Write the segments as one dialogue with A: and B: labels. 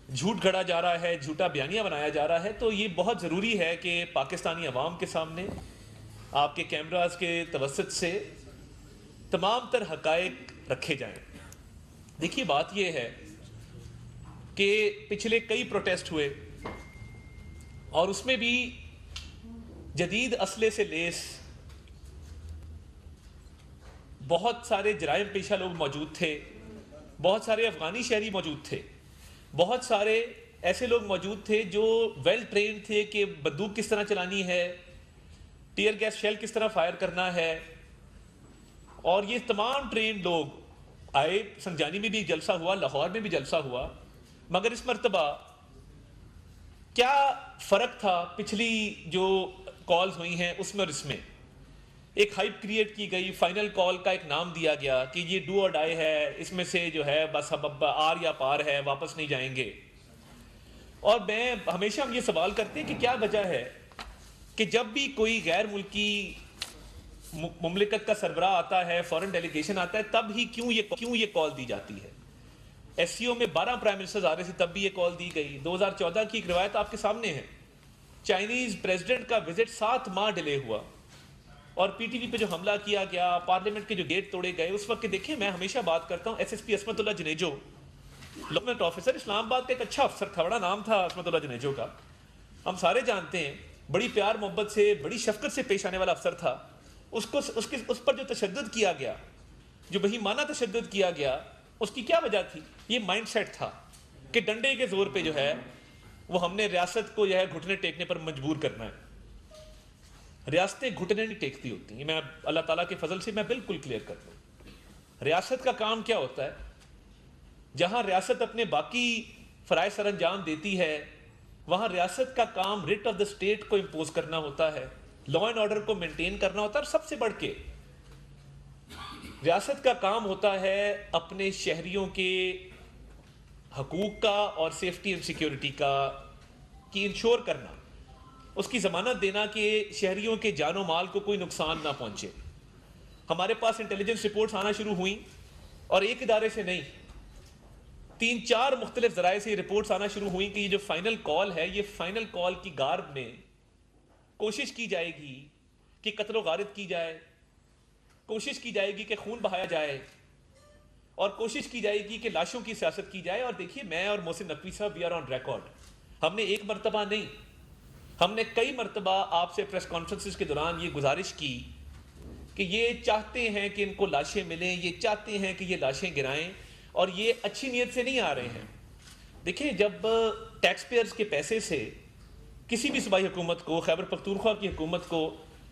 A: جھوٹ گھڑا جا رہا ہے، جھوٹا بیانیہ بنایا جا رہا ہے، تو یہ بہت ضروری ہے کہ پاکستانی عوام کے سامنے آپ کے کیمراز کے توسط سے تمام تر حقائق رکھے جائیں۔ دیکھیے بات یہ ہے کہ پچھلے کئی پروٹیسٹ ہوئے اور اس میں بھی جدید اسلحے سے لیس بہت سارے جرائم پیشہ لوگ موجود تھے، بہت سارے افغانی شہری موجود تھے، بہت سارے ایسے لوگ موجود تھے جو ویل ٹرینڈ تھے کہ بندوق کس طرح چلانی ہے، ٹیئر گیس شیل کس طرح فائر کرنا ہے، اور یہ تمام ٹرینڈ لوگ آئے۔ سنجانی میں بھی جلسہ ہوا، لاہور میں بھی جلسہ ہوا، مگر اس مرتبہ کیا فرق تھا پچھلی جو کالز ہوئی ہیں اس میں اور اس میں؟ ایک ہائپ کریٹ کی گئی، فائنل کال کا ایک نام دیا گیا کہ یہ ڈو اور ڈائی ہے، اس میں سے جو ہے بس اب آر یا پار ہے، واپس نہیں جائیں گے۔ اور میں ہمیشہ ہم یہ سوال کرتے ہیں کہ کیا وجہ ہے کہ جب بھی کوئی غیر ملکی مملکت کا سربراہ آتا ہے، فورن ڈیلیگیشن آتا ہے، تب ہی کیوں یہ کال دی جاتی ہے؟ ایس سی او میں 12 پرائم منسٹرز آ رہے تھے، تب بھی یہ کال دی گئی۔ 2014 کی ایک روایت آپ کے سامنے ہے، چائنیز پریزیڈنٹ کا وزٹ 7 ماہ ڈیلے ہوا، اور پی ٹی وی پہ جو حملہ کیا گیا، پارلیمنٹ کے جو گیٹ توڑے گئے، اس وقت دیکھیں میں ہمیشہ بات کرتا ہوں ایس ایس پی عصمت اللہ جنیجو، گورنمنٹ آفیسر، اسلام آباد کا ایک اچھا افسر تھا، بڑا نام تھا عصمت اللہ جنیجو کا، ہم سارے جانتے ہیں، بڑی پیار محبت سے، بڑی شفقت سے پیش آنے والا افسر تھا۔ اس پر جو تشدد کیا گیا، جو بہیمانہ تشدد کیا گیا، اس کی کیا وجہ تھی؟ یہ مائنڈ سیٹ تھا کہ ڈنڈے کے زور پہ جو ہے وہ ہم نے ریاست کو جو ہے گھٹنے ٹیکنے پر مجبور کرنا ہے۔ ریاستیں گھٹنے نہیں ٹیکتی ہوتی ہیں، میں اللہ تعالیٰ کے فضل سے میں بالکل کلیئر کر دوں۔ ریاست کا کام کیا ہوتا ہے؟ جہاں ریاست اپنے باقی فرائض سر انجام دیتی ہے، وہاں ریاست کا کام ریٹ آف دا اسٹیٹ کو امپوز کرنا ہوتا ہے، لا اینڈ آرڈر کو مینٹین کرنا ہوتا ہے، اور سب سے بڑھ کے ریاست کا کام ہوتا ہے اپنے شہریوں کے حقوق کا اور سیفٹی اینڈ سیکیورٹی کی انشور کرنا، اس کی ضمانت دینا کہ شہریوں کے جان و مال کو کوئی نقصان نہ پہنچے۔ ہمارے پاس انٹیلیجنس رپورٹس آنا شروع ہوئیں، اور ایک ادارے سے نہیں، 3-4 مختلف ذرائع سے یہ رپورٹس آنا شروع ہوئیں کہ یہ جو فائنل کال ہے، یہ فائنل کال کی گارب میں کوشش کی جائے گی کہ قتل و غارت کی جائے، کوشش کی جائے گی کہ خون بہایا جائے، اور کوشش کی جائے گی کہ لاشوں کی سیاست کی جائے۔ اور دیکھیے، میں اور محسن نقوی صاحب وی آر آن ریکارڈ، ہم نے ایک مرتبہ نہیں، ہم نے کئی مرتبہ آپ سے پریس کانفرنسز کے دوران یہ گزارش کی کہ یہ چاہتے ہیں کہ ان کو لاشیں ملیں، یہ چاہتے ہیں کہ یہ لاشیں گرائیں، اور یہ اچھی نیت سے نہیں آ رہے ہیں۔ دیکھیں، جب ٹیکس پیئرز کے پیسے سے کسی بھی صوبائی حکومت کو، خیبر پختونخوا کی حکومت کو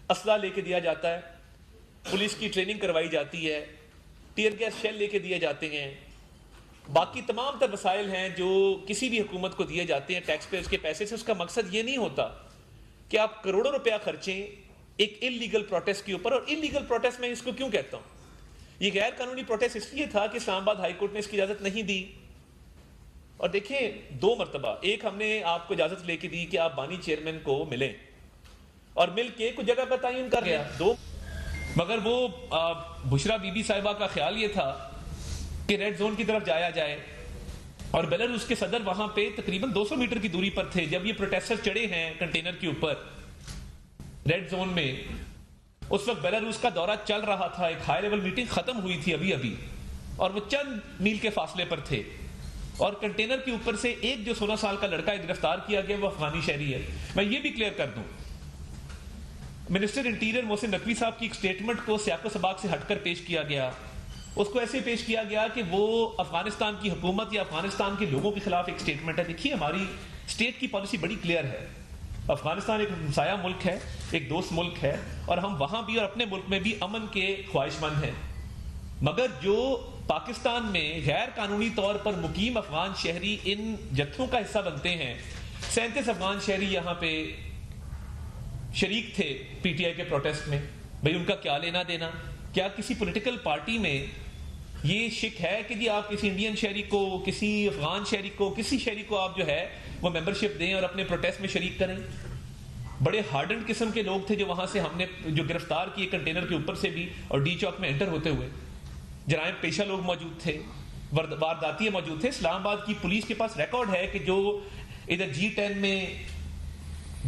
A: اسلحہ لے کے دیا جاتا ہے، پولیس کی ٹریننگ کروائی جاتی ہے، ٹیئر گیس شیل لے کے دیے جاتے ہیں، باقی تمام تر وسائل ہیں جو کسی بھی حکومت کو دیے جاتے ہیں ٹیکس پیئرز کے پیسے سے، اس کا مقصد یہ نہیں ہوتا کہ آپ کروڑوں روپیہ خرچیں ایک انلیگل پروٹیسٹ کے اوپر۔ اور انلیگل پروٹیسٹ میں اس کو کیوں کہتا ہوں؟ یہ غیر قانونی پروٹیسٹ اس لیے تھا کہ اسلام آباد ہائی کورٹ نے اس کی اجازت نہیں دی۔ اور دیکھیں، 2 مرتبہ، ایک ہم نے آپ کو اجازت لے کے دی کہ آپ بانی چیئرمین کو ملیں، اور مل کے کچھ جگہ کا تعین کر گیا، مگر وہ بشرا بی بی صاحبہ کا خیال یہ تھا کہ ریڈ زون کی طرف جایا جائے، اور بیلاروس کے صدر وہاں پہ تقریباً 200 میٹر کی دوری پر تھے جب یہ پروٹیسٹر چڑھے ہیں کنٹینر کے اوپر ریڈ زون میں۔ اس وقت بیلاروس کا دورہ چل رہا تھا، ایک ہائی لیول میٹنگ ختم ہوئی تھی ابھی، اور وہ چند میل کے فاصلے پر تھے، اور کنٹینر کے اوپر سے ایک جو 16 سال کا لڑکا گرفتار کیا گیا، وہ افغانی شہری ہے۔ میں یہ بھی کلیئر کر دوں، منسٹر انٹیریئر محسن نقوی صاحب کی ایک سٹیٹمنٹ کو سیاق و سباق سے ہٹ کر پیش کیا گیا، اس کو ایسے پیش کیا گیا کہ وہ افغانستان کی حکومت یا افغانستان کے لوگوں کے خلاف ایک سٹیٹمنٹ ہے۔ دیکھیے، ہماری اسٹیٹ کی پالیسی بڑی کلیئر ہے، افغانستان ایک ہمسایہ ملک ہے، ایک دوست ملک ہے، اور ہم وہاں بھی اور اپنے ملک میں بھی امن کے خواہش مند ہیں، مگر جو پاکستان میں غیر قانونی طور پر مقیم افغان شہری ان جتھوں کا حصہ بنتے ہیں، 37 افغان شہری یہاں پہ شریک تھے پی ٹی آئی کے پروٹیسٹ میں، بھئی ان کا کیا لینا دینا؟ کیا کسی پولیٹیکل پارٹی میں یہ شک ہے کہ جی آپ کسی انڈین شہری کو، کسی افغان شہری کو، کسی شہری کو آپ جو ہے وہ ممبرشپ دیں اور اپنے پروٹیسٹ میں شریک کریں؟ بڑے ہارڈنڈ قسم کے لوگ تھے جو وہاں سے ہم نے جو گرفتار کیے کنٹینر کے اوپر سے بھی، اور ڈی چوک میں انٹر ہوتے ہوئے، جرائم پیشہ لوگ موجود تھے، وارداتیہ موجود تھے. اسلام آباد کی پولیس کے پاس ریکارڈ ہے کہ جو ادھر G10 میں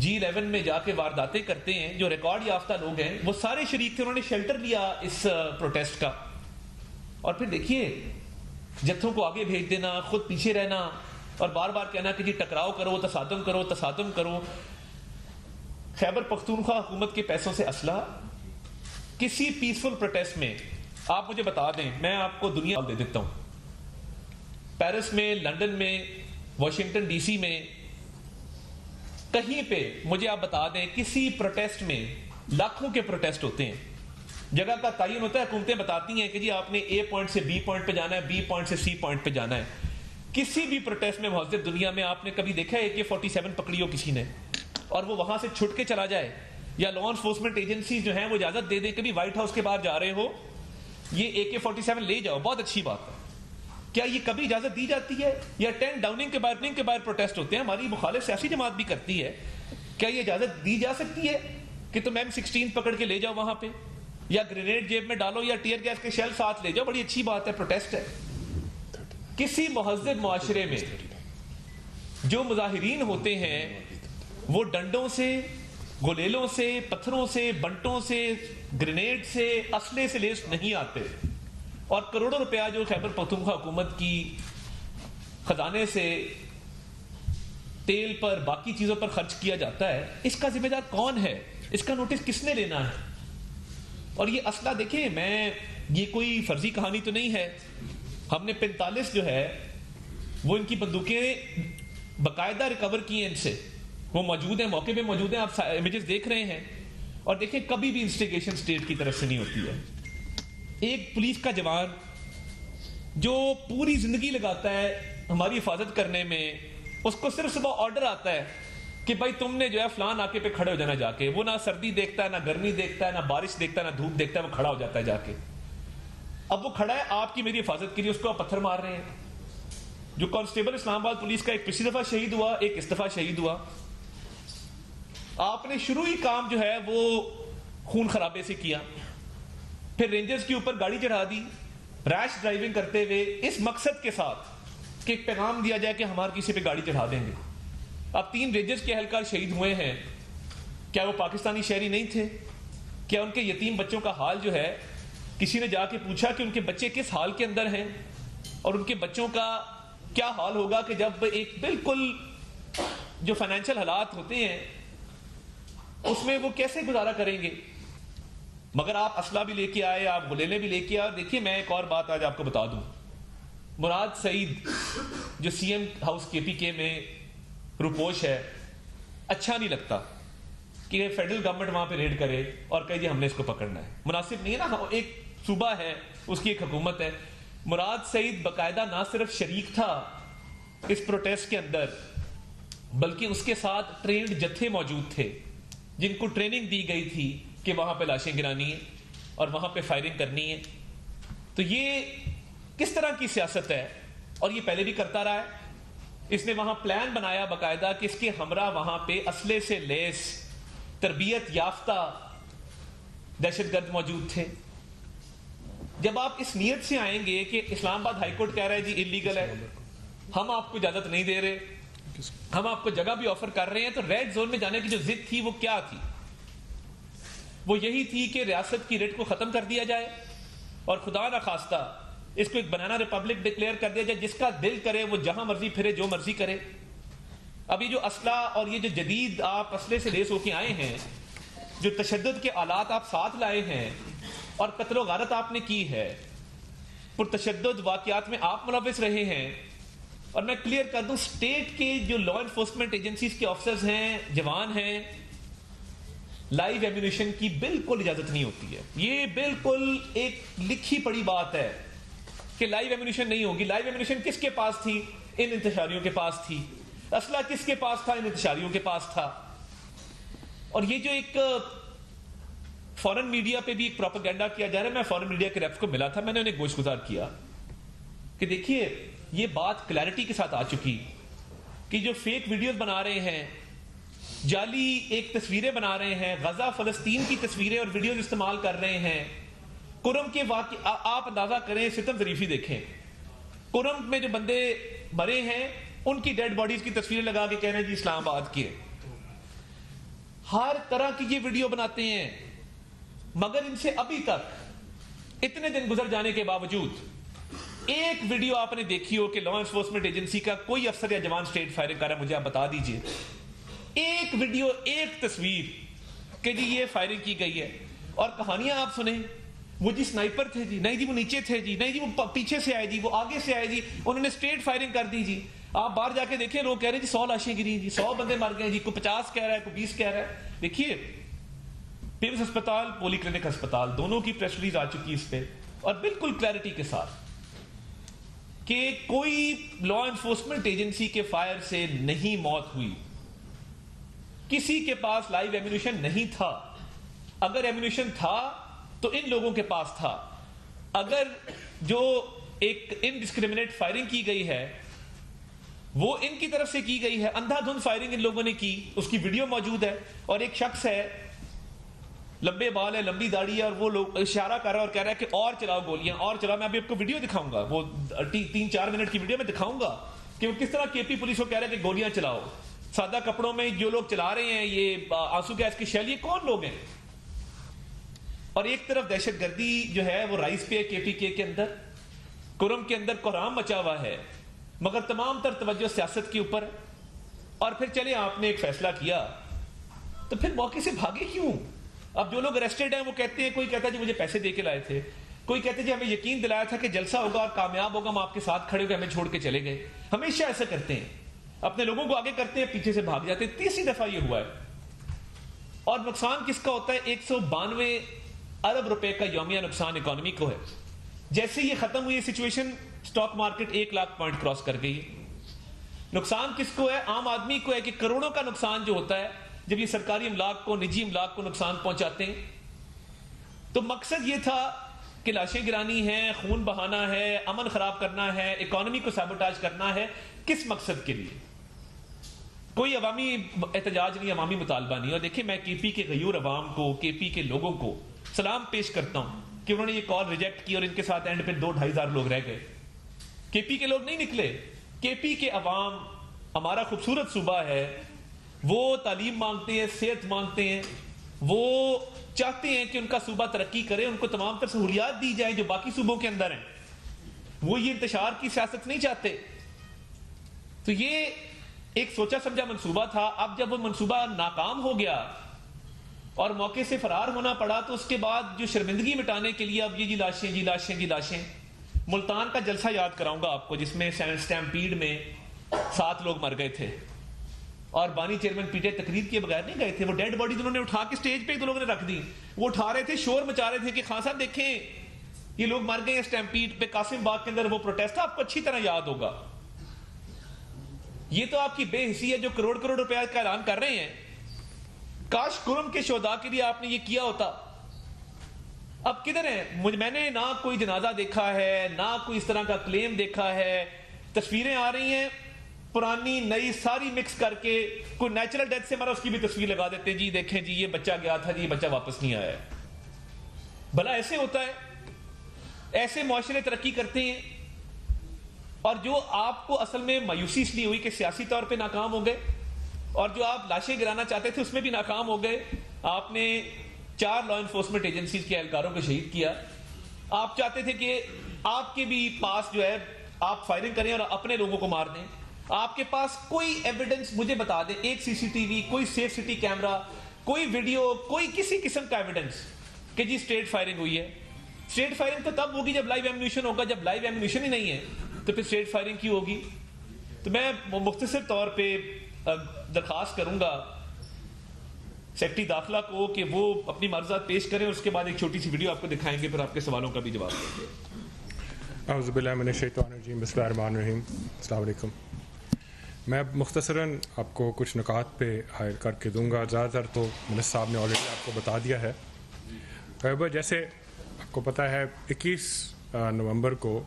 A: G11 میں جا کے وارداتیں کرتے ہیں, جو ریکارڈ یافتہ لوگ ہیں وہ سارے شریک تھے. انہوں نے شیلٹر لیا اس پروٹیسٹ کا. اور پھر دیکھیے جتھوں کو آگے بھیج دینا, خود پیچھے رہنا اور بار بار کہنا کہ جی ٹکراؤ کرو, تصادم کرو, تصادم کرو. خیبر پختونخوا حکومت کے پیسوں سے اسلحہ, کسی پیسفل پروٹیسٹ میں آپ مجھے بتا دیں, میں آپ کو دنیا دے دیتا ہوں, پیرس میں, لندن میں, واشنگٹن ڈی سی میں, کہیں پہ مجھے آپ بتا دیں کسی پروٹیسٹ میں لاکھوں کے پروٹیسٹ ہوتے ہیں, جگہ کا تعین ہوتا ہے, حکومتیں بتاتی ہیں کہ جی آپ نے A پوائنٹ سے B پوائنٹ پہ جانا ہے, B پوائنٹ سے C پوائنٹ پہ جانا ہے. کسی بھی پروٹیسٹ میں مہذب دنیا میں آپ نے کبھی دیکھا ہے AK-47 پکڑی ہو کسی نے اور وہ وہاں سے چھٹ کے چلا جائے, یا لا انفورسمنٹ ایجنسیز جو ہیں وہ اجازت دے دیں کبھی وائٹ ہاؤس کے باہر جا رہے ہو یہ AK-47 لے جاؤ, بہت اچھی بات ہے. کیا یہ کبھی اجازت دی جاتی ہے؟ یا 10 ڈاؤننگ کے باہر پروٹیسٹ ہوتے ہیں, ہماری مخالف سیاسی جماعت بھی کرتی ہے, کیا یہ اجازت دی جا سکتی ہے کہ تم M16 پکڑ کے لے جاؤ وہاں پہ, یا گرینیڈ جیب میں ڈالو, یا ٹیئر گیس کے شیل ساتھ لے جاؤ؟ بڑی اچھی بات ہے, پروٹیسٹ ہے. کسی مہذب معاشرے میں جو مظاہرین ہوتے ہیں وہ ڈنڈوں سے, گلیلوں سے, پتھروں سے, بنٹوں سے, گرینیڈ سے, اسلحے سے لیس نہیں آتے, اور کروڑوں روپیہ جو خیبر پختونخوا حکومت کی خزانے سے تیل پر, باقی چیزوں پر خرچ کیا جاتا ہے, اس کا ذمہ دار کون ہے؟ اس کا نوٹس کس نے لینا ہے؟ اور یہ اسلحہ دیکھیں, میں یہ کوئی فرضی کہانی تو نہیں ہے, ہم نے 45 جو ہے وہ ان کی بندوقیں باقاعدہ ریکور کی ہیں ان سے, وہ موجود ہیں, موقع پہ موجود ہیں, آپ امیجز دیکھ رہے ہیں. اور دیکھیں کبھی بھی انسٹیگیشن اسٹیٹ کی طرف سے نہیں ہوتی ہے. ایک پولیس کا جوان جو پوری زندگی لگاتا ہے ہماری حفاظت کرنے میں, اس کو صرف صبح آرڈر آتا ہے کہ بھائی تم نے جو ہے فلاں ناکے پہ کھڑے ہو جانا جا کے. وہ نہ سردی دیکھتا ہے, نہ گرمی دیکھتا ہے, نہ بارش دیکھتا ہے, نہ دھوپ دیکھتا ہے, وہ کھڑا ہو جاتا ہے جا کے. اب وہ کھڑا ہے آپ کی میری حفاظت کے لیے, اس کو آپ پتھر مار رہے ہیں. جو کانسٹیبل اسلام آباد پولیس کا ایک پچھلی دفعہ شہید ہوا, ایک اس دفعہ شہید ہوا. آپ نے شروعی کام جو ہے وہ خون خرابے سے کیا, پھر رینجرز کے اوپر گاڑی چڑھا دی ریش ڈرائیونگ کرتے ہوئے, اس مقصد کے ساتھ کہ ایک پیغام دیا جائے کہ ہمارے کسی پہ گاڑی چڑھا دیں گے. اب 3 رینجرز کے اہلکار شہید ہوئے ہیں. کیا وہ پاکستانی شہری نہیں تھے؟ کیا ان کے یتیم بچوں کا حال جو ہے, کسی نے جا کے پوچھا کہ ان کے بچے کس حال کے اندر ہیں, اور ان کے بچوں کا کیا حال ہوگا کہ جب ایک بالکل جو فائنینشیل حالات ہوتے ہیں اس میں وہ کیسے گزارا کریں گے؟ مگر آپ اسلحہ بھی لے کے آئے, آپ گلیلے بھی لے کے آئے. دیکھیے میں ایک اور بات آج آپ کو بتا دوں, مراد سعید جو CM ہاؤس KPK میں روپوش ہے, اچھا نہیں لگتا کہ فیڈرل گورنمنٹ وہاں پہ ریڈ کرے اور کہے جی ہم نے اس کو پکڑنا ہے. مناسب نہیں ہے نا, ایک صوبہ ہے, اس کی ایک حکومت ہے. مراد سعید باقاعدہ نہ صرف شریک تھا اس پروٹیسٹ کے اندر, بلکہ اس کے ساتھ ٹرینڈ جتھے موجود تھے جن کو ٹریننگ دی گئی تھی کہ وہاں پہ لاشیں گرانی ہیں اور وہاں پہ فائرنگ کرنی ہے. تو یہ کس طرح کی سیاست ہے؟ اور یہ پہلے بھی کرتا رہا ہے. اس نے وہاں پلان بنایا باقاعدہ کہ اس کے ہمراہ وہاں پہ اسلحے سے لیس تربیت یافتہ دہشت گرد موجود تھے. جب آپ اس نیت سے آئیں گے کہ اسلام آباد ہائی کورٹ کہہ رہا ہے جی انلیگل ہے, ہم آپ کو اجازت نہیں دے رہے, ہم آپ کو جگہ بھی آفر کر رہے ہیں, تو ریڈ زون میں جانے کی جو ضد تھی وہ کیا تھی؟ وہ یہی تھی کہ ریاست کی ریٹ کو ختم کر دیا جائے اور خدا نہ خواستہ اس کو ایک بنانا ریپبلک ڈکلیئر کر دیا جائے, جس کا دل کرے وہ جہاں مرضی پھرے, جو مرضی کرے. ابھی جو اسلحہ اور یہ جو جدید آپ اسلحے سے لیس ہو کے آئے ہیں, جو تشدد کے آلات آپ ساتھ لائے ہیں اور قتل و غارت آپ نے کی ہے, پرتشدد واقعات میں آپ ملوث رہے ہیں. اور میں کلیئر کر دوں, اسٹیٹ کے جو لا انفورسمنٹ ایجنسیز کے آفیسرز ہیں, جوان ہیں, لائیو ایمونیشن کی بالکل اجازت نہیں ہوتی ہے. یہ بالکل ایک لکھی پڑی بات ہے کہ لائیو ایمونیشن نہیں ہوگی. لائیو ایمونیشن کس کے پاس تھی؟ ان انتشاریوں کے پاس تھی. اسلحہ کس کے پاس تھا؟ ان انتشاریوں کے پاس تھا. اور یہ جو ایک فورن میڈیا پہ بھی ایک پروپیگنڈا کیا جا رہا ہے, میں فورن میڈیا کے ریپ کو ملا تھا, میں نے انہیں گوش گزار کیا کہ دیکھیے یہ بات کلیئرٹی کے ساتھ آ چکی کہ جو فیک ویڈیوز بنا رہے ہیں, جعلی ایک تصویریں بنا رہے ہیں, غزہ فلسطین کی تصویریں اور ویڈیوز استعمال کر رہے ہیں. کرم کے واقع آپ اندازہ کریں, ستم ظریفی دیکھیں, کرم میں جو بندے مرے ہیں ان کی ڈیڈ باڈیز کی تصویریں لگا کے کہہ رہے ہیں جی اسلام آباد کی ہے. ہر طرح کی یہ ویڈیو بناتے ہیں, مگر ان سے ابھی تک اتنے دن گزر جانے کے باوجود ایک ویڈیو آپ نے دیکھی ہو کہ لا انفورسمنٹ ایجنسی کا کوئی افسر یا جوان اسٹریٹ فائرنگ کر رہا ہے, مجھے آپ بتا دیجئے ایک ویڈیو, ایک تصویر کہ جی یہ فائرنگ کی گئی ہے. اور کہانیاں آپ سنیں, وہ جی سنائپر تھے جی, نہیں جی وہ نیچے تھے جی, نہیں جی وہ پیچھے سے آئے جی, وہ آگے سے آئے جی, انہوں نے اسٹریٹ فائرنگ کر دی جی. آپ باہر جا کے دیکھیں, لوگ کہہ رہے ہیں جی 100 لاشیں گری جی, 100 بندے مر گئے جی, کوئی 50 کہہ رہا ہے, کوئی 20 کہہ رہا ہے. دیکھیے پیمز ہسپتال, پولی کلینک ہسپتال, دونوں کی پریس ریلیز آ چکی اس پہ, اور بالکل کلیئرٹی کے ساتھ کہ کوئی لا انفورسمنٹ ایجنسی کے فائر سے نہیں موت ہوئی. کسی کے پاس لائیو ایمونیشن نہیں تھا. اگر ایمونیشن تھا تو ان لوگوں کے پاس تھا. اگر جو ایک انڈسکریمنیٹ فائرنگ کی گئی ہے وہ ان کی طرف سے کی گئی ہے, اندھا دھند فائرنگ ان لوگوں نے کی, اس کی ویڈیو موجود ہے. اور ایک شخص ہے, لمبے بال ہے, لمبی داڑھی ہے, اور وہ لوگ اشارہ کر رہا ہے اور کہہ رہا ہے کہ اور چلاؤ گولیاں, اور چلاؤ. میں ابھی آپ کو ویڈیو دکھاؤں گا, وہ 3-4 منٹ کی ویڈیو میں دکھاؤں گا کہ وہ کس طرح کے پی پولیس کو کہہ رہا ہے کہ گولیاں چلاؤ. سادہ کپڑوں میں جو لوگ چلا رہے ہیں یہ آنسو گیس کی شیل, یہ کون لوگ ہیں؟ اور ایک طرف دہشت گردی جو ہے وہ رائز پہ کے پی کے اندر, کرم کے اندر کوہرام مچا ہوا ہے, مگر تمام تر توجہ سیاست کے اوپر. اور پھر چلے آپ نے ایک فیصلہ کیا تو پھر موقع سے بھاگے کیوں؟ اب جو لوگ اریسٹڈ ہیں وہ کہتے ہیں, کوئی کہتا ہے جی مجھے پیسے دے کے لائے تھے, کوئی کہتے ہیں جی ہمیں یقین دلایا تھا کہ جلسہ ہوگا اور کامیاب ہوگا, ہم آپ کے ساتھ کھڑے ہو گئے, ہمیں چھوڑ کے چلے گئے. ہمیشہ ایسا کرتے ہیں, اپنے لوگوں کو آگے کرتے ہیں, پیچھے سے بھاگ جاتے ہیں. تیسری دفعہ یہ ہوا ہے. اور نقصان کس کا ہوتا ہے؟ 192 ارب روپے کا یومیہ نقصان اکانومی کو ہے. جیسے یہ ختم ہوئی situation, stock market 1 lakh point cross کر گئی. نقصان کس کو ہے؟ عام آدمی کو ہے کہ کروڑوں کا نقصان جو ہوتا ہے جب یہ سرکاری املاک کو, نجی املاک کو نقصان پہنچاتے ہیں. تو مقصد یہ تھا کہ لاشیں گرانی ہیں, خون بہانا ہے, امن خراب کرنا ہے, اکانومی کو سیبوٹاج کرنا ہے. کس مقصد کے لیے؟ کوئی عوامی احتجاج نہیں, عوامی مطالبہ نہیں. اور دیکھیں میں کے پی کے غیور عوام کو, کے پی کے لوگوں کو سلام پیش کرتا ہوں کہ انہوں نے یہ کال ریجیکٹ کی اور ان کے ساتھ اینڈ پہ 2-2.5 ہزار لوگ رہ گئے. کے پی کے لوگ نہیں نکلے. کے پی کے عوام, ہمارا خوبصورت صوبہ ہے, وہ تعلیم مانگتے ہیں, صحت مانگتے ہیں, وہ چاہتے ہیں کہ ان کا صوبہ ترقی کرے, ان کو تمام تر سہولیات دی جائیں جو باقی صوبوں کے اندر ہیں. وہ یہ انتشار کی سیاست نہیں چاہتے. تو یہ ایک سوچا سمجھا منصوبہ تھا. اب جب وہ منصوبہ ناکام ہو گیا اور موقع سے فرار ہونا پڑا, تو اس کے بعد جو شرمندگی مٹانے کے لیے اب یہ جی لاشیں, جی لاشیں, جی لاشیں. ملتان کا جلسہ یاد کراؤں گا آپ کو جس میں سٹیمپیڈ میں 7 لوگ مر گئے تھے اور بانی چیئرمین پیٹے تقریر کیے بغیر نہیں گئے تھے. وہ ڈیڈ باڈیز انہوں نے اٹھا کے سٹیج پہ 2 لوگوں نے رکھ دی. وہ اٹھا رہے تھے, شور مچا رہے تھے کہ خان صاحب دیکھیں یہ لوگ مر گئے ہیں سٹیمپیڈ پہ. قاسم باغ کے اندر وہ پروٹیسٹ تھا, آپ کو اچھی طرح یاد ہوگا. یہ تو آپ کی بے حسی ہے جو کروڑ روپے کا اعلان کر رہے ہیں. کاش کرم کے شہداء کے لیے آپ نے یہ کیا ہوتا. اب کدھر ہیں؟ میں نے نہ کوئی جنازہ دیکھا ہے, نہ کوئی اس طرح کا کلیم دیکھا ہے. تصویریں آ رہی ہیں پرانی نئی ساری مکس کر کے, کوئی نیچرل ڈیتھ سے مرا اس کی بھی تصویر لگا دیتے ہیں, جی دیکھیں جی یہ بچہ گیا تھا جی, یہ بچہ واپس نہیں آیا ہے. بھلا ایسے ہوتا ہے؟ ایسے معاشرے ترقی کرتے ہیں؟ اور جو آپ کو اصل میں مایوسی اس لیے ہوئی کہ سیاسی طور پہ ناکام ہو گئے, اور جو آپ لاشیں گرانا چاہتے تھے اس میں بھی ناکام ہو گئے. آپ نے 4 لا انفورسمنٹ ایجنسیز کے اہلکاروں کو شہید کیا. آپ چاہتے تھے کہ آپ کے بھی پاس جو ہے آپ فائرنگ کریں اور اپنے لوگوں کو مار دیں. آپ کے پاس کوئی ایویڈنس مجھے بتا دیں, ایک سی سی ٹی وی, کوئی سیف سٹی کیمرہ, کوئی ویڈیو, کوئی کسی قسم کا ایویڈنس کہ جی اسٹریٹ فائرنگ ہوئی ہے. اسٹریٹ فائرنگ تو تب ہوگی جب لائیو ایمونیشن ہوگا. جب لائیو ایمونیشن ہی نہیں ہے تو پھر اسٹریٹ فائرنگ کیوں ہوگی؟ تو میں مختصر طور پہ درخواست کروں گا سیکرٹری داخلہ کو کہ وہ اپنی معذرات پیش کریں, اور اس کے بعد ایک چھوٹی سی ویڈیو آپ کو دکھائیں گے, پھر آپ کے سوالوں کا بھی جواب دیں گے.
B: اعوذ باللہ من الشیطان الرجیم, بسم اللہ الرحمن الرحیم. السلام علیکم. میں مختصراً آپ کو کچھ نکات پہ حائل کر کے دوں گا. زیادہ تر تو منس صاحب نے آلریڈی آپ کو بتا دیا ہے. جیسے آپ کو پتہ ہے 21 نومبر کو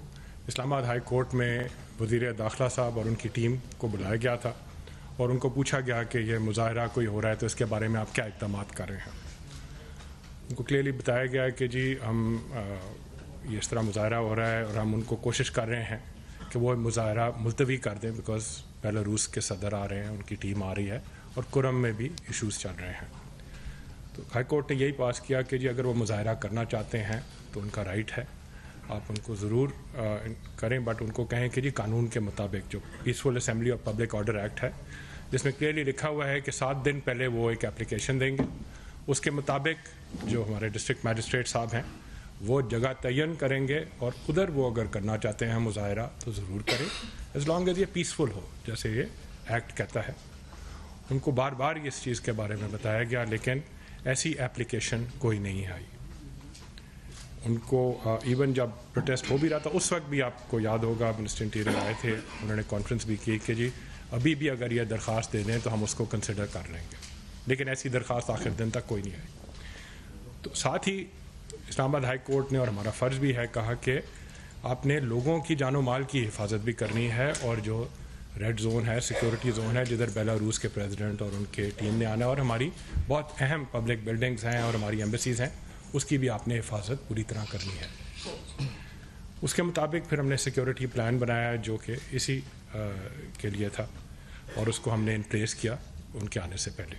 B: اسلام آباد ہائی کورٹ میں وزیر داخلہ صاحب اور ان کی ٹیم کو بلایا گیا تھا, اور ان کو پوچھا گیا کہ یہ مظاہرہ کوئی ہو رہا ہے تو اس کے بارے میں آپ کیا اقدامات کر رہے ہیں. ان کو کلیئرلی بتایا گیا کہ جی ہم یہ اس طرح مظاہرہ ہو رہا ہے اور ہم ان کو کوشش کر رہے ہیں کہ وہ مظاہرہ ملتوی کر دیں بیکاز بیلاروس کے صدر آ رہے ہیں, ان کی ٹیم آ رہی ہے اور کرم میں بھی ایشوز چل رہے ہیں. تو ہائی کورٹ نے یہی پاس کیا کہ جی اگر وہ مظاہرہ کرنا چاہتے ہیں تو ان کا رائٹ ہے, آپ ان کو ضرور کریں, بٹ ان کو کہیں کہ جی قانون کے مطابق جو پیسفل اسمبلی اور پبلک آرڈر ایکٹ ہے جس میں کلیئرلی لکھا ہوا ہے کہ 7 دن پہلے وہ ایک اپلیکیشن دیں گے, اس کے مطابق جو ہمارے ڈسٹرکٹ میجسٹریٹ صاحب ہیں وہ جگہ تعین کریں گے اور ادھر وہ اگر کرنا چاہتے ہیں مظاہرہ تو ضرور کریں ایز لانگ ایز یہ پیسفل ہو جیسے یہ ایکٹ کہتا ہے. ان کو بار بار اس چیز کے بارے میں بتایا گیا لیکن ایسی اپلیکیشن کوئی نہیں آئی. ان کو ایون جب پروٹیسٹ ہو بھی رہا تھا اس وقت بھی آپ کو یاد ہوگا منسٹر انٹیریئر آئے تھے, انہوں نے کانفرنس بھی کی کہ جی ابھی بھی اگر یہ درخواست دے دیں تو ہم اس کو کنسیڈر کر لیں گے, لیکن ایسی درخواست آخر دن تک کوئی نہیں آئی. تو ساتھ ہی اسلام آباد ہائی کورٹ نے, اور ہمارا فرض بھی ہے, کہا کہ آپ نے لوگوں کی جان و مال کی حفاظت بھی کرنی ہے اور جو ریڈ زون ہے, سیکورٹی زون ہے جدھر بیلاروس کے پریزیڈنٹ اور ان کے ٹیم نے آنا ہے اور ہماری بہت اہم پبلک بلڈنگز ہیں اور ہماری ایمبیسیز ہیں, اس کی بھی آپ نے حفاظت پوری طرح کرنی ہے. اس کے مطابق پھر ہم نے سیکورٹی پلان بنایا جو کہ اسی کے لیے تھا اور اس کو ہم نے ان پلیس کیا ان کے آنے سے پہلے.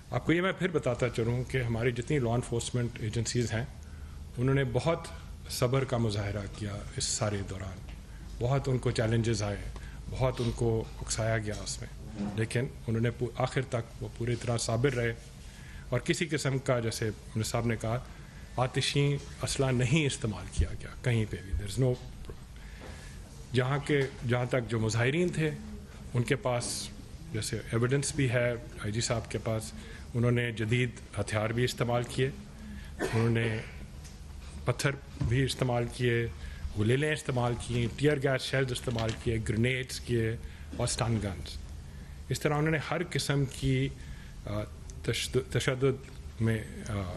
B: آپ کو یہ میں پھر بتاتا چلوں کہ ہماری جتنی لا انفورسمنٹ ایجنسیز ہیں انہوں نے بہت صبر کا مظاہرہ کیا اس سارے دوران, بہت ان کو چیلنجز آئے, بہت ان کو اکسایا گیا اس میں, لیکن انہوں نے آخر تک وہ پوری طرح صابر رہے اور کسی قسم کا, جیسے منسٹر صاحب نے کہا, آتشی اسلحہ نہیں استعمال کیا گیا کہیں پہ بھی. دیر از نو, جہاں تک جو مظاہرین تھے ان کے پاس جیسے ایویڈنس بھی ہے آئی جی صاحب کے پاس, انہوں نے جدید ہتھیار بھی استعمال کیے, انہوں نے پتھر بھی استعمال کیے, گلیلیں استعمال کیں, ٹیئر گیس شیلز استعمال کیے, گرینیڈس کیے اور اسٹن گنز. اس طرح انہوں نے ہر قسم کی تشدد میں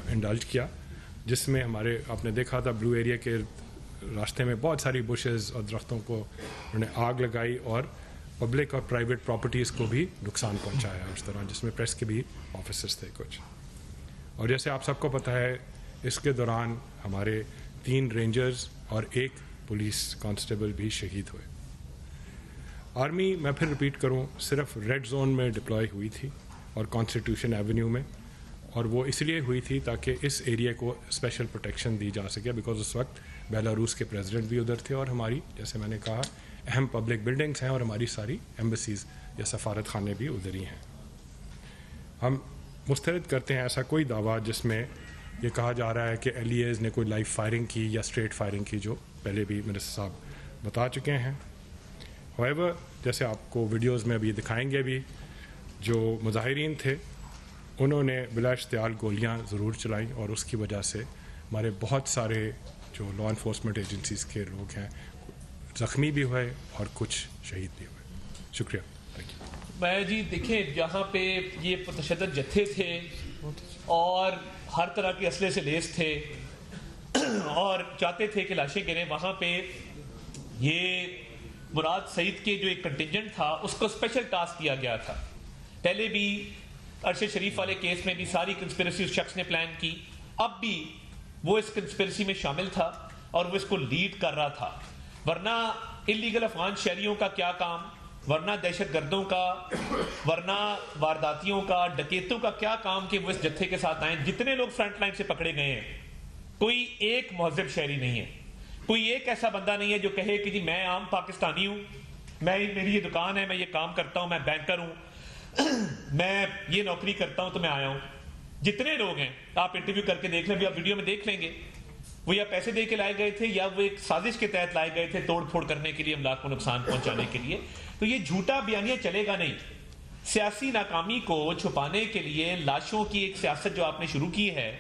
B: انڈلج کیا, جس میں ہمارے آپ نے دیکھا تھا بلو ایریا کے راستے میں بہت ساری بشز اور درختوں کو انہوں نے آگ لگائی اور پبلک اور پرائیویٹ پراپرٹیز کو بھی نقصان پہنچایا اس طرح, جس میں پریس کے بھی آفیسرز تھے کچھ. اور جیسے آپ سب کو پتہ ہے اس کے دوران ہمارے 3 رینجرز اور 1 پولیس کانسٹیبل بھی شہید ہوئے. آرمی, میں پھر رپیٹ کروں, صرف ریڈ زون میں ڈپلائی ہوئی تھی اور کانسٹیٹیوشن ایونیو میں, اور وہ اس لیے ہوئی تھی تاکہ اس ایریا کو اسپیشل پروٹیکشن دی جا سکے بیکاز اس وقت بیلاروس کے پریزیڈنٹ بھی ادھر تھے اور ہماری, جیسے میں نے کہا, اہم پبلک بلڈنگس ہیں اور ہماری ساری ایمبیسیز یا سفارت خانے بھی ادھر ہی ہیں. ہم مسترد کرتے ہیں ایسا کوئی دعویٰ جس میں یہ کہا جا رہا ہے کہ ایل ای ایز نے کوئی لائیو فائرنگ کی یا اسٹریٹ فائرنگ کی, جو پہلے بھی منسٹر صاحب بتا چکے ہیں. ہوئیور, جیسے آپ کو ویڈیوز میں ابھی دکھائیں گے بھی, جو مظاہرین تھے انہوں نے بلا اشتعال گولیاں ضرور چلائیں اور اس کی وجہ سے ہمارے بہت سارے جو لا انفورسمنٹ ایجنسیز کے لوگ ہیں زخمی بھی ہوئے اور کچھ شہید بھی ہوئے. شکریہ.
A: میں جی دیکھیں, جہاں پہ یہ متشدد جتھے تھے اور ہر طرح کے اسلحے سے لیس تھے اور چاہتے تھے کہ لاشیں گریں, وہاں پہ یہ مراد سعید کے جو ایک کنٹینجنٹ تھا اس کو اسپیشل ٹاسک دیا گیا تھا. پہلے بھی ارشد شریف والے کیس میں بھی ساری کنسپریسی اس شخص نے پلان کی, اب بھی وہ اس کنسپریسی میں شامل تھا اور وہ اس کو لیڈ کر رہا تھا. ورنہ انلیگل افغان شہریوں کا کیا کام, ورنہ دہشت گردوں کا, ورنہ وارداتیوں کا, ڈکیتوں کا کیا کام کہ وہ اس جتھے کے ساتھ آئیں. جتنے لوگ فرنٹ لائن سے پکڑے گئے ہیں کوئی ایک مہذب شہری نہیں ہے, کوئی ایک ایسا بندہ نہیں ہے جو کہے کہ جی میں عام پاکستانی ہوں, میری یہ دکان ہے, میں یہ کام کرتا ہوں, میں بینکر ہوں, میں یہ نوکری کرتا ہوں تو میں آیا ہوں. جتنے لوگ ہیں آپ انٹرویو کر کے دیکھ لیں, بھی آپ ویڈیو میں دیکھ لیں گے, وہ یا پیسے دے کے لائے گئے تھے یا وہ ایک سازش کے تحت لائے گئے تھے توڑ پھوڑ کرنے کے لیے, املاک کو نقصان پہنچانے کے لیے. تو یہ جھوٹا بیانیہ چلے گا نہیں. سیاسی ناکامی کو چھپانے کے لیے لاشوں کی ایک سیاست جو آپ نے شروع کی ہے,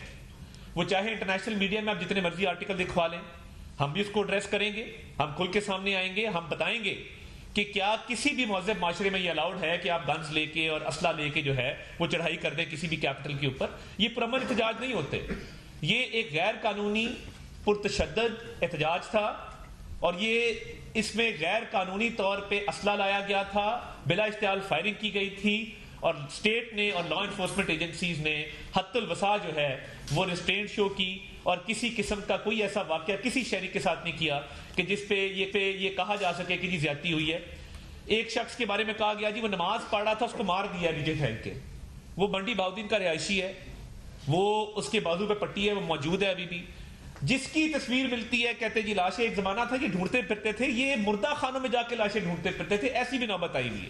A: وہ چاہے انٹرنیشنل میڈیا میں آپ جتنے مرضی آرٹیکل دکھوا لیں, ہم بھی اس کو ایڈریس کریں گے, ہم کھل کے سامنے آئیں گے, ہم بتائیں گے کہ کیا کسی بھی مہذب معاشرے میں یہ الاؤڈ ہے کہ آپ گنز لے کے اور اسلحہ لے کے جو ہے وہ چڑھائی کر دیں کسی بھی کیپٹل کے اوپر. یہ پرامن احتجاج نہیں ہوتے, یہ ایک غیر قانونی پرتشدد احتجاج تھا اور یہ اس میں غیر قانونی طور پہ اسلحہ لایا گیا تھا, بلا اشتعال فائرنگ کی گئی تھی اور اسٹیٹ نے اور لا انفورسمنٹ ایجنسیز نے حد الوسع جو ہے وہ ریسٹرینٹ شو کی اور کسی قسم کا کوئی ایسا واقعہ کسی شہری کے ساتھ نہیں کیا کہ جس پہ یہ کہا جا سکے کہ جی زیادتی ہوئی ہے. ایک شخص کے بارے میں کہا گیا جی وہ نماز پڑھ رہا تھا, اس کو مار دیا نیچے پھینک کے. وہ منڈی بہاؤالدین کا رہائشی ہے, وہ اس کے بازو پہ پٹی ہے, وہ موجود ہے ابھی بھی. جس کی تصویر ملتی ہے کہتے جی لاشیں, ایک زمانہ تھا یہ ڈھونڈتے پھرتے تھے, یہ مردہ خانوں میں جا کے لاشیں ڈھونڈتے پھرتے تھے, ایسی بھی نوبت آئی ہوئی ہے.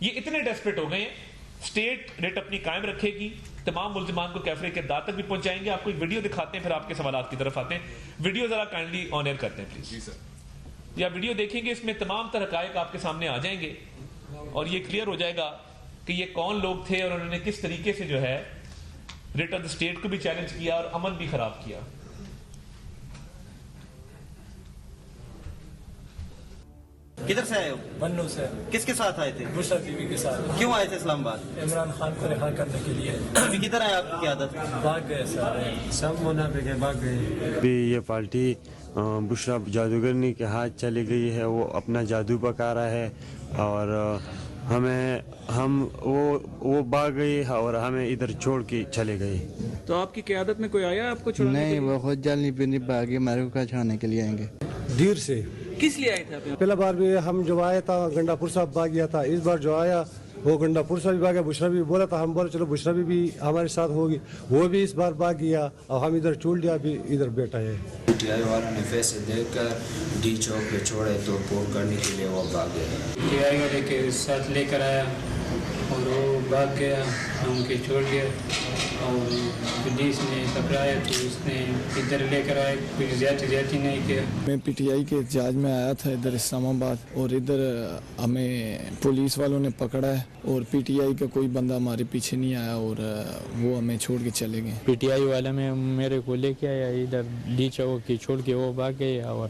A: یہ اتنے ڈیسپریٹ ہو گئے ہیں. اسٹیٹ ریٹ اپنی قائم رکھے گی, تمام ملزمان کو کیفرے کے دار تک بھی پہنچائیں گے. آپ کو ایک ویڈیو دکھاتے ہیں, پھر آپ کے سوالات کی طرف آتے ہیں. ویڈیو ذرا کائنڈلی آن ایئر کرتے ہیں پلیز. جی سر. یا ویڈیو دیکھیں گے, اس میں تمام تر حقائق آپ کے سامنے آ جائیں گے اور یہ کلیئر ہو جائے گا کہ یہ کون لوگ تھے اور انہوں نے کس طریقے سے جو ہے ریٹ آف دا اسٹیٹ کو بھی چیلنج کیا اور امن بھی خراب کیا.
C: کدھر سے آئے ہو؟
D: بنو سے.
C: کس کے ساتھ آئے تھے؟
D: بشرا بی وی کے ساتھ.
C: کیوں آئے تھے اسلام آباد؟
D: عمران خان کو رہا کرنے کے لیے.
C: ابھی کدھر آئے آپ کی قیادت؟
D: بھاگ گئے سب منافق بھاگ گئے.
E: ابھی یہ پارٹی بشرا جادوگرنی کے ہاتھ چلی گئی ہے, وہ اپنا جادو پکا رہا ہے اور وہ بھاگ گئی اور ہمیں ادھر چھوڑ کے چلے گئے.
F: تو آپ کی قیادت میں کوئی آیا آپ کو چھوڑنے کے لیے؟
G: نہیں, وہ خود جلنی پنی باغی ہمارے کو چھانے کے لیے آئیں گے.
H: دیر سے
F: کس لیے آئے تھے آپ؟
H: پہلا بار بھی ہم جو آیا تھا گنڈا پور صاحب بھاگ گیا تھا, اس بار جو آیا وہ گنڈا پور صاحب بھی بھاگ گیا. بشرا بھی بولا تھا, ہم بولے چلو بشرا بھی ہمارے ساتھ ہوگی, وہ بھی اس بار بھاگ گیا اور ہم ادھر چھوڑ دیا, ابھی ادھر بیٹھا ہے.
I: پی ٹی آئی والوں نے فیصلے دے کر ڈی چوک پہ چھوڑے تو پور کرنے کے لیے وہ بھاگ گئے.
J: پی ٹی آئی والے کے ساتھ لے کر آیا اور وہ بھاگ گیا, ہم کے چھوڑ گیا اور پولیس نے پکڑایا تو اس نے ادھر لے کر آئے, کوئی زیادتی نہیں کیا.
K: میں پی ٹی آئی کے احتجاج میں آیا تھا ادھر اسلام آباد, اور ادھر ہمیں پولیس والوں نے پکڑا ہے اور پی ٹی آئی کا کوئی بندہ ہمارے پیچھے نہیں آیا اور وہ ہمیں چھوڑ کے چلے گئے.
J: پی ٹی آئی والا میں میرے کو لے کے آیا ادھر ڈی چوک کی, چھوڑ کے وہ بھاگ گئے اور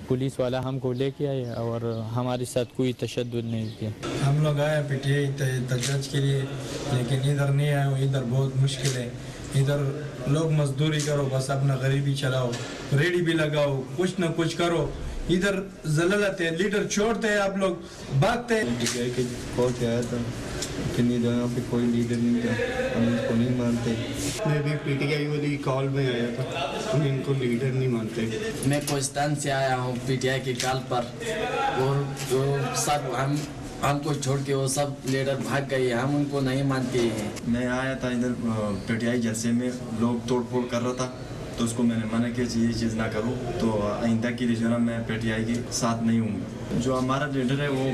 J: پولیس والا ہم کو لے کے آیا اور ہمارے ساتھ کوئی تشدد نہیں کیا.
D: ہم لوگ آئے پی ٹی آئی احتجاج کے لیے, لیکن ادھر نہیں آئے. ادھر بہت مشکل ہے, ادھر لوگ مزدوری کرو, بس اپنا غریبی چلاؤ, ریڑھی بھی لگاؤ, کچھ نہ کچھ کرو. ادھر ذلت ہے, لیڈر چھوڑتے ہیں آپ لوگ, بھاگتے ہیں.
I: پی ٹی آئی کے کال پہ آیا تھا لیکن یہاں پہ کوئی لیڈر نہیں تھا, ہم اس کو نہیں مانتے.
L: میں بھی پی ٹی آئی والی کال میں آیا تھا, ہم ان کو لیڈر نہیں مانتے.
M: میں کوہستان سے آیا ہوں پی ٹی آئی کی کال پر, اور جو سب ہم کو چھوڑ کے وہ سب لیڈر بھاگ گئے, ہم ان کو نہیں مانتے ہیں.
I: میں آیا تھا ادھر پی ٹی آئی جلسے میں, لوگ توڑ پھوڑ کر رہا تھا تو اس کو میں نے منع کیا یہ چیز نہ کروں, تو آئندہ کے لیے جو نا میں پی ٹی آئی کے ساتھ نہیں ہوں گا. جو ہمارا لیڈر ہے وہ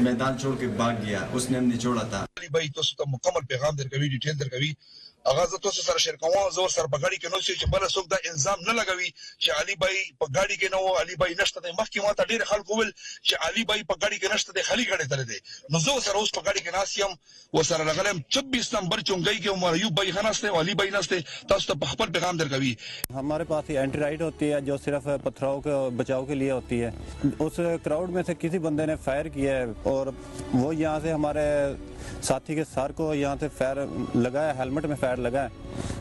I: میدان چھوڑ کے بھاگ گیا, اس نے ہم نے چھوڑا تھا.
N: بھائی تو مکمل پیغام در کوي ډیټیل در کوي اغاز تو سره شیر کوم زور سره په غاړي کې نو چې بل څوک دا الزام نه لګوي چې علي بھائی په غاړي کې نو, علي بھائی نشته د مخکې ماته ډېر خلکو ول چې علي بھائی په غاړي کې نشته د خالي غاړي تل دی, نو زه سره اوس په غاړي کې ناسیم و سره لګلم 24 نمبر چونګي کې عمر ایوب بھائی خناسته او علي بھائی نسته. تاسو ته خپل پیغام در کوي.
O: ہمارے پاس یہ اینٹی رائٹ ہوتی ہے جو صرف پتھراؤ کے بچاؤ کے لیے ہوتی ہے. اس کراؤڈ میں سے کسی بندے نے فائر کیا ہے اور وہ یہاں سے ہمارے ساتھی کے سر کو یہاں سے فائر لگا ہے, ہیلمٹ میں فائر لگا ہے,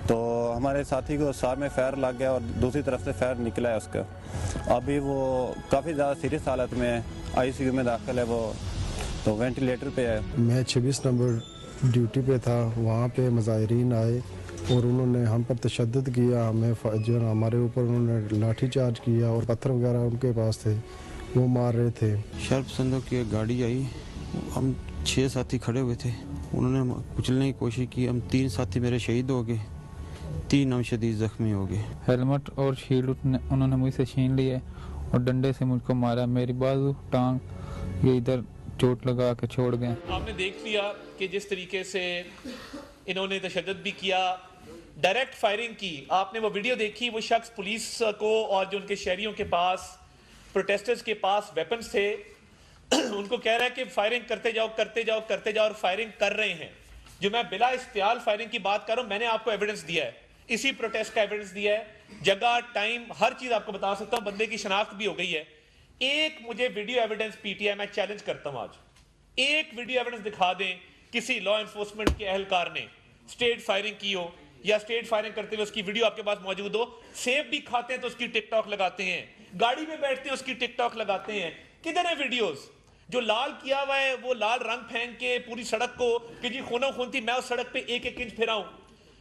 O: تو ہمارے ساتھی کو سر میں فائر لگ گیا اور دوسری طرف سے فائر نکلا ہے اس کا. ابھی وہ کافی زیادہ سیریس حالت میں آئی سی یو میں داخل ہے, وہ تو وینٹیلیٹر پہ ہے.
H: میں 26 نمبر ڈیوٹی پہ تھا, وہاں پہ مظاہرین آئے اور انہوں نے ہم پر تشدد کیا, ہمیں جو ہے ہمارے اوپر انہوں نے لاٹھی چارج کیا اور پتھر وغیرہ ان کے پاس تھے, وہ مار رہے تھے.
E: شرپ پسندوں کی ایک گاڑی آئی, ہم 6 ساتھی کھڑے ہوئے تھے, انہوں نے کچلنے کی کوشش کی, ہم 3 ساتھی میرے شہید ہو گئے, 3 ہم شدید زخمی ہو گئے.
J: ہیلمٹ اور شیلڈ انہوں نے مجھ سے چھین لیے اور ڈنڈے سے مجھ کو مارا, میری بازو ٹانگ یہ ادھر چوٹ لگا کے چھوڑ گئے.
A: آپ نے دیکھ لیا کہ جس طریقے سے انہوں نے تشدد بھی کیا, ڈائریکٹ فائرنگ کی. آپ نے وہ ویڈیو دیکھی, وہ شخص پولیس کو اور جو ان کے شہریوں کے پاس, پروٹیسٹرز کے پاس ویپنز تھے, ان کو کہہ رہا ہے کہ فائرنگ کرتے جاؤ کرتے جاؤ کرتے جاؤ, اور فائرنگ کر رہے ہیں. جو میں بلا استعال فائرنگ کی بات کر رہا ہوں, میں نے آپ کو ایویڈنس دیا ہے, اسی پروٹیسٹ کا ایویڈنس دیا ہے, جگہ ٹائم ہر چیز آپ کو بتا سکتا ہوں, بندے کی شناخت بھی ہو گئی ہے. ایک مجھے video evidence P T I, میں چیلنج کرتا ہوں آج, ایک ویڈیو ایویڈنس دکھا دیں کسی لا انفورسمنٹ کے اہلکار نے اسٹیٹ فائرنگ کی ہو, یا اسٹیٹ فائرنگ کرتے ہوئے اس کی ویڈیو آپ کے پاس موجود ہو. سیب بھی کھاتے ہیں تو اس کی ٹک ٹاک لگاتے ہیں, گاڑی میں بیٹھتے ہیں اس کی ٹک ٹاک لگاتے ہیں. کدھر ہیں ویڈیوز؟ جو لال کیا ہوا ہے وہ لال رنگ پھینک کے پوری سڑک کو کہ جی خونوں خون تھی, میں اس سڑک پہ 1-1 انچ پھرا ہوں.